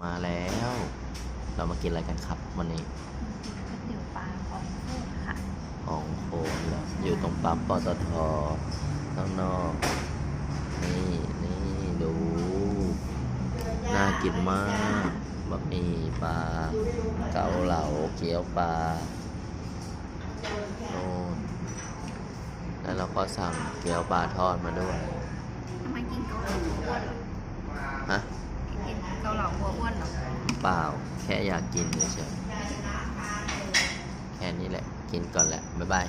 มาแล้วเรามากินอะไรกันครับวันนี้ก๋วยเตี๋ยวปลาของโคกค่ะของโคมเหรออยู่ตรงปั๊มปตทข้างนอกนี่ดูน่ากินมากบะหมี่ปลาเกาเหลาเกี๊ยวปลาโน่นแล้วเราก็สั่งเกี๊ยวปลาทอดมาด้วยทำไมกินเกาเหลาวัวอ้วนเหรอฮะกินเกาเหลาวัวอ้วนเหรอเปล่าแค่อยากกินเฉยๆแค่นี้แหละกินก่อนแหละบ๊ายบาย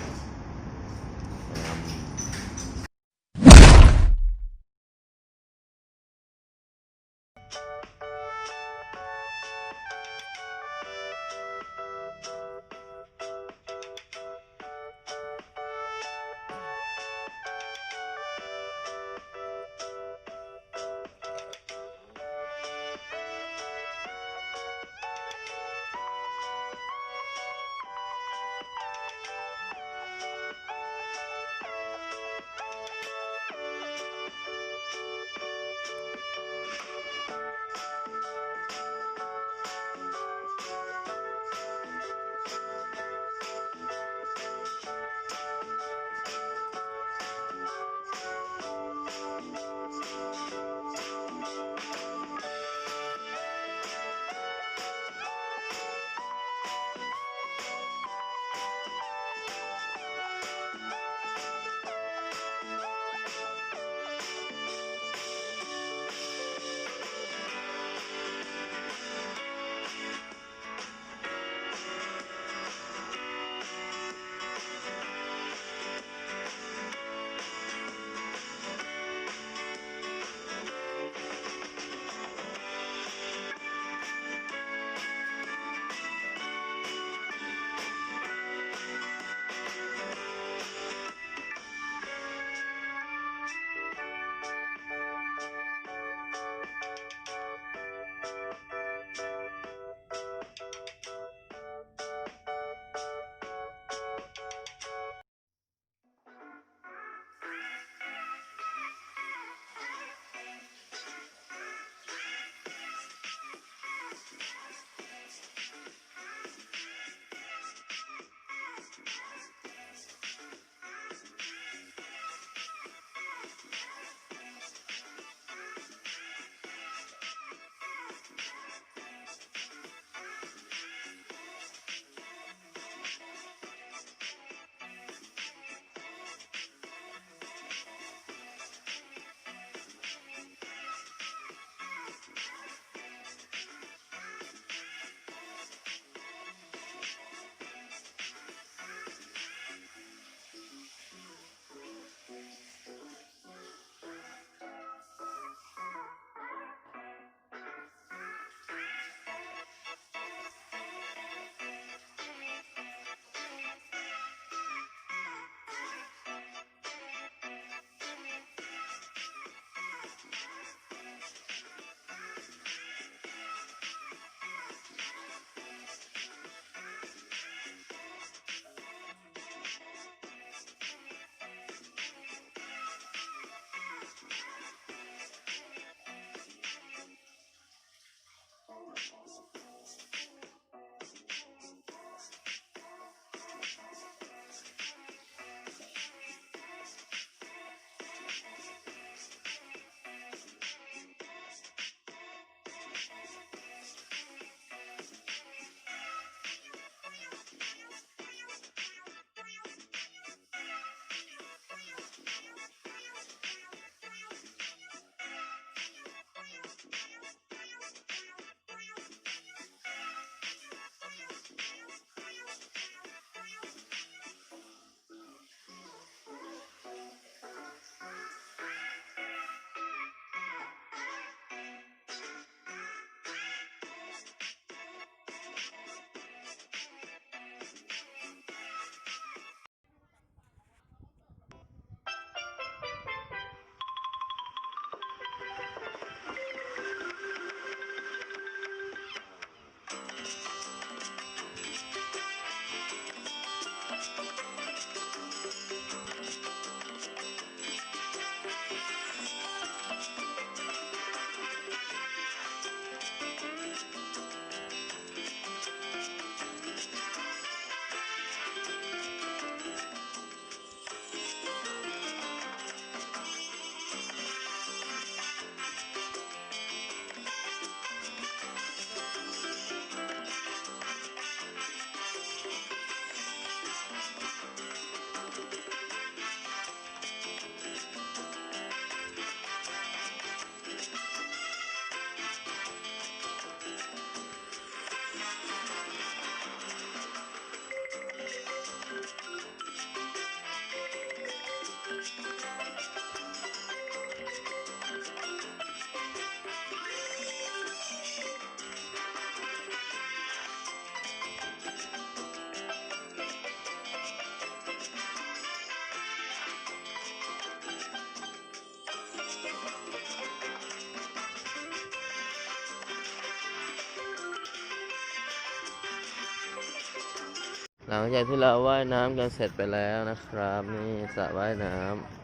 หลังจากที่เราว่ายน้ำกันเสร็จไปแล้วนะครับ นี่สระว่ายน้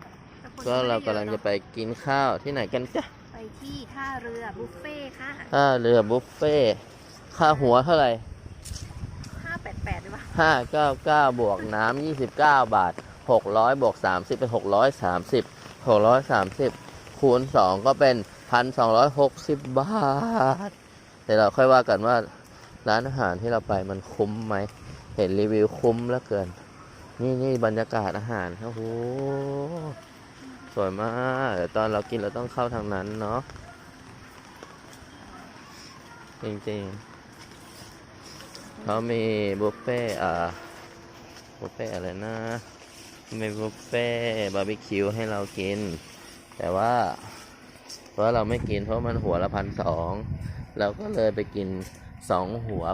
ำก็เรากำลังจะไปกินข้าวที่ไหนกันจ๊ะ ไปที่ท่าเรือบุฟเฟ่ค่ะ ท่าเรือบุฟเฟ่ต์ค่าหัวเท่าไหร่ 588หรือเปล่า 599บวกน้ำ29 บาท 600บวก30เป็น630คูณ2ก็เป็น 1,260 บาทเดี๋ยวเราค่อยว่ากันว่าร้านอาหารที่เราไปมันคุ้มไหม เห็นรีวิวคุ้มเหลือเกิน นี่บรรยากาศอาหารโอ้โหสวยมากเดี๋ยวตอนเรากินเราต้องเข้าทางนั้นเนาะจริงๆเขามีบุฟเฟ่บุฟเฟ่อะไรนะมีบุฟเฟ่บาร์บีคิวให้เรากิน แต่ว่าเราไม่กินเพราะมันหัวละ1,200เราก็เลยไปกิน2หัว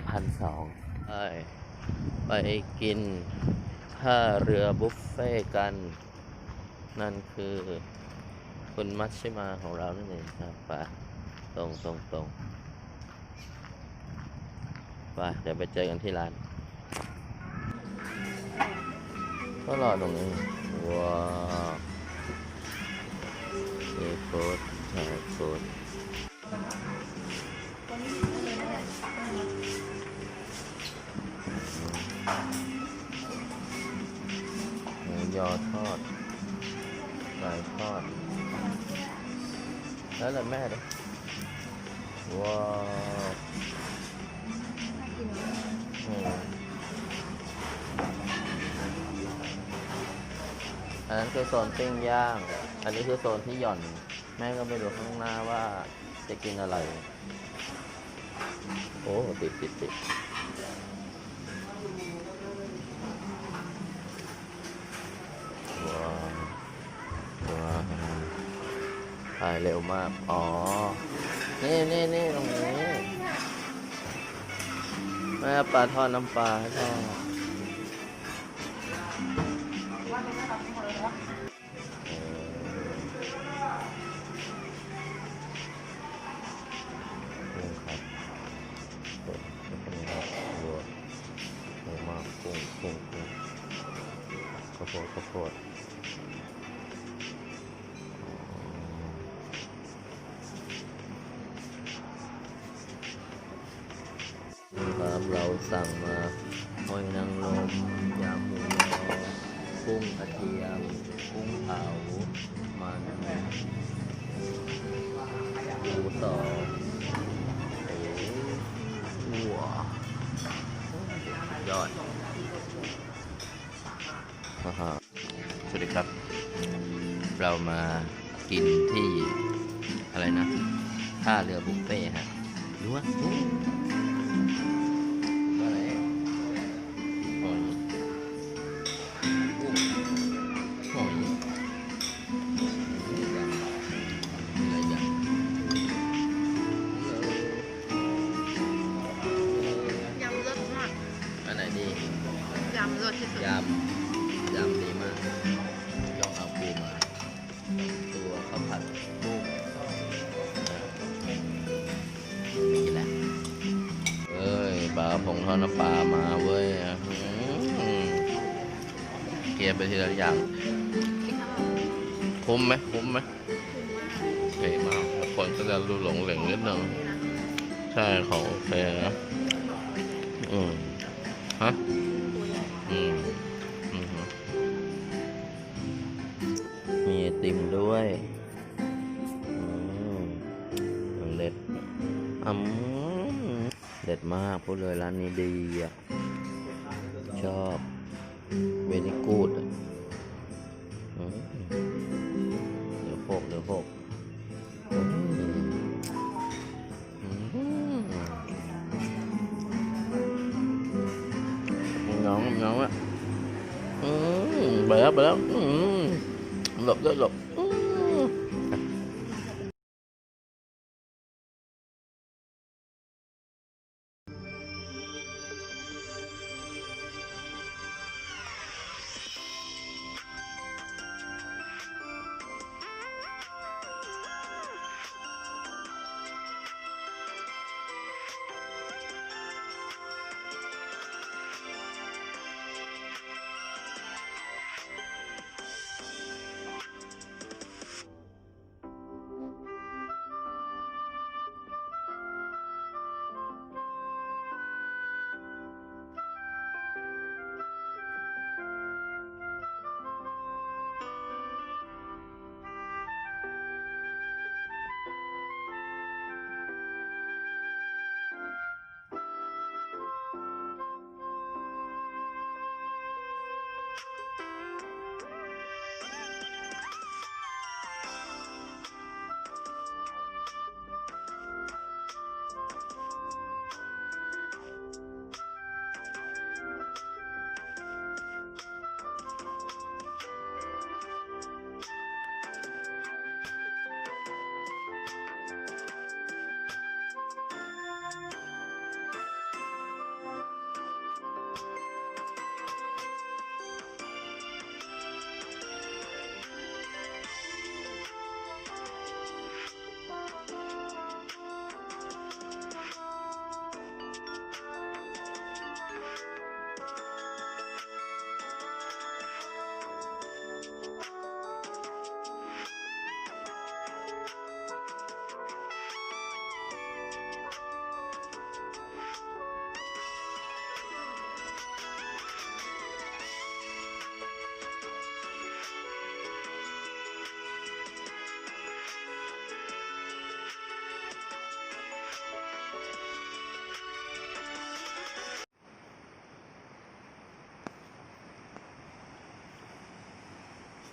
1,200ไปกินท่าเรือบุฟเฟ่กัน นั่นคือคุณมัชชิมาของเรานั่นเองครับไปตรงไปเดี๋ยวไปเจอกันที่ร้าน ก็รอตรงนี้ว้าวซีฟู้ดไทยฟู้ดหมูยอทอดไก่ทอดแล้วแม่ด้วยว้าวอันนั้นคือโซนปิ้งย่าง อันนี้คือโซนที่หย่อน แม่ก็ไม่รู้ข้างหน้าว่าจะกินอะไร โอ้ติดว้าวถ่ายเร็วมาก อ๋อ นี่ตรงนี้แม่ปลาทอดน้ำปลาทอดข้าวโพดครับเราสั่งมาหอยนางรมยำหมูยอกุ้งกระเทียมกุ้งเผามันหมูต่อหัวยอดสวัสดีครับ เรามากินที่อะไรนะท่าเรือบุฟเฟ่ฮะดูว่าอะไรหอยอะไรอย่างยำรสมาก อันไหนดี ยำรสที่สุด ยำดีมากต้องเอาปูมา ตัวข้าวผัดกุ้งนี่แหละปลาผงทอดน้ำปลามาเว้ยเกียร์ไปทีละอย่างคุ้มไหมเก๋มากแต่คนก็จะดูหลงเหลงนิดนึงใช่ของโอเคนะฮะมีไอติมด้วยเด็ดเด็ดมากพูดเลยร้านนี้ดีอ่ะชอบเวนิกูดเดี๋ยวโขกน้องอ่ะไปแล้วหลบด้วยหลบ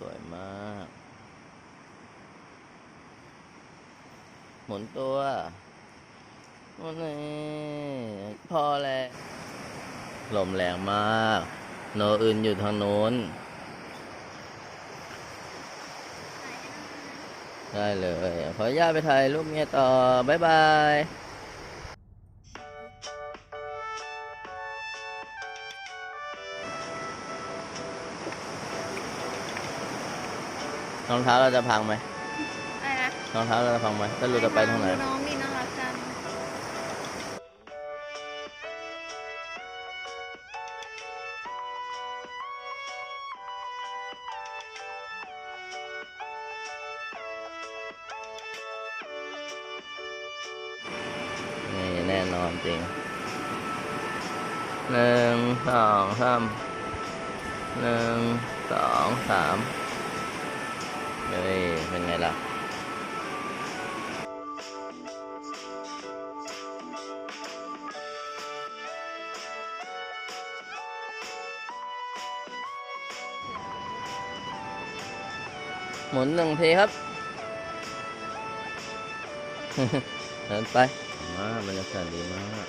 สวยมาก หมุนตัวนี่พอแล้วลมแรงมาก โนอื่นอยู่ทางโน้น ได้เลย ขออนุญาตไปถ่ายรูปเมียต่อ บ๊ายบายรองเท้าเราจะพังไหม อะไรนะ รองเท้าเราจะพังไหมถ้าเราจะไปทางไหน ดูน้องนี่น่ารักจัง นี่แน่นอนจริง 1 2 3 1 2 3เฮ้ยเป็นไงล่ะ หมุน1 ทีครับ เดินไปบรรยากาศดีมาก